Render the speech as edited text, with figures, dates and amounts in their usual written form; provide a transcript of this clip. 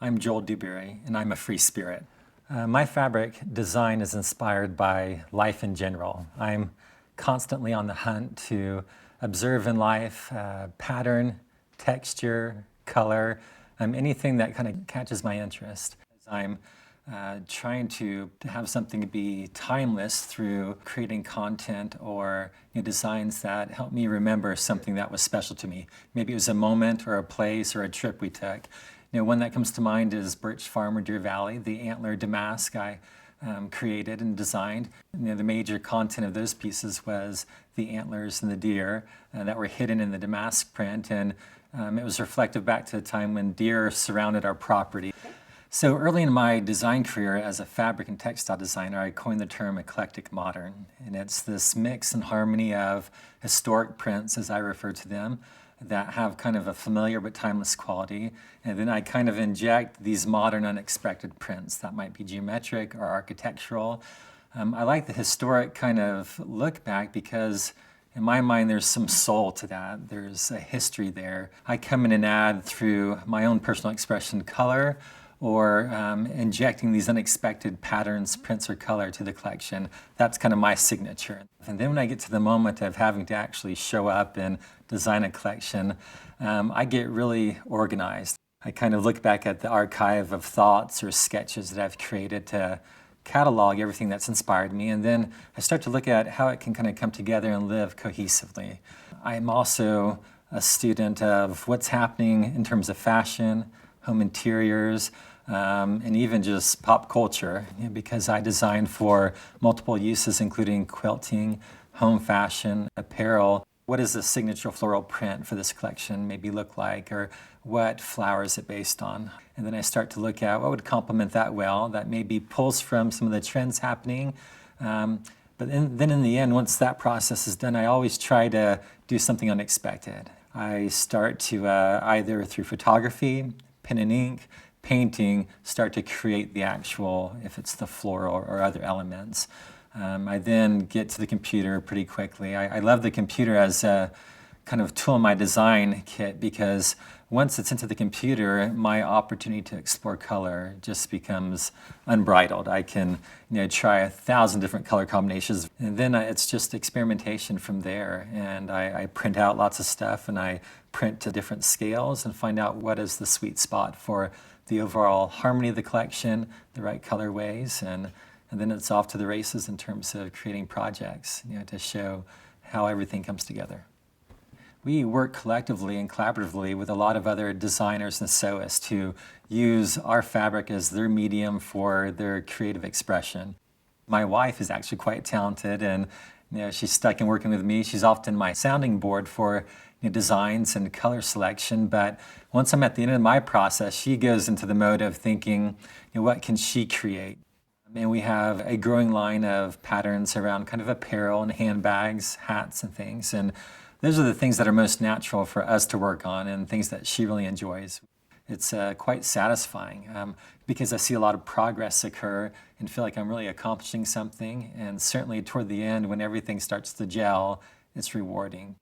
I'm Joel Dewberry, and I'm a free spirit. My fabric design is inspired by life in general. I'm constantly on the hunt to observe in life pattern, texture, color, anything that kind of catches my interest. I'm trying to have something be timeless through creating content or designs that help me remember something that was special to me. Maybe it was a moment or a place or a trip we took. One that comes to mind is Birch Farm or Deer Valley, the antler damask I created and designed. The major content of those pieces was the antlers and the deer that were hidden in the damask print, and it was reflective back to the time when deer surrounded our property. So early in my design career as a fabric and textile designer, I coined the term Eclectic Modern, and it's this mix and harmony of historic prints, as I refer to them, that have kind of a familiar but timeless quality, and then I kind of inject these modern unexpected prints that might be geometric or architectural. I like the historic kind of look back because in my mind there's some soul to that. There's a history there. I come in and add through my own personal expression color, or injecting these unexpected patterns, prints, or color to the collection. That's kind of my signature. And then when I get to the moment of having to actually show up and design a collection, I get really organized. I kind of look back at the archive of thoughts or sketches that I've created to catalog everything that's inspired me, and then I start to look at how it can kind of come together and live cohesively. I'm also a student of what's happening in terms of fashion, home interiors, and even just pop culture, because I design for multiple uses, including quilting, home fashion, apparel. What does the signature floral print for this collection maybe look like, or what flower is it based on? And then I start to look at what would complement that well, that maybe pulls from some of the trends happening. But then in the end, once that process is done, I always try to do something unexpected. I start to either through photography, pen and ink, painting, start to create the actual, if it's the floral or other elements. I then get to the computer pretty quickly. I love the computer as a kind of tool in my design kit, because once it's into the computer, my opportunity to explore color just becomes unbridled. I can try 1,000 different color combinations, and then it's just experimentation from there. And I print out lots of stuff, and I print to different scales and find out what is the sweet spot for the overall harmony of the collection, the right colorways, and then it's off to the races in terms of creating projects, to show how everything comes together. We work collectively and collaboratively with a lot of other designers and sewists to use our fabric as their medium for their creative expression. My wife is actually quite talented, and she's stuck in working with me. She's often my sounding board for designs and color selection, but once I'm at the end of my process, she goes into the mode of thinking, what can she create? And we have a growing line of patterns around kind of apparel and handbags, hats and things, and those are the things that are most natural for us to work on and things that she really enjoys. It's quite satisfying because I see a lot of progress occur and feel like I'm really accomplishing something, and certainly toward the end when everything starts to gel, it's rewarding.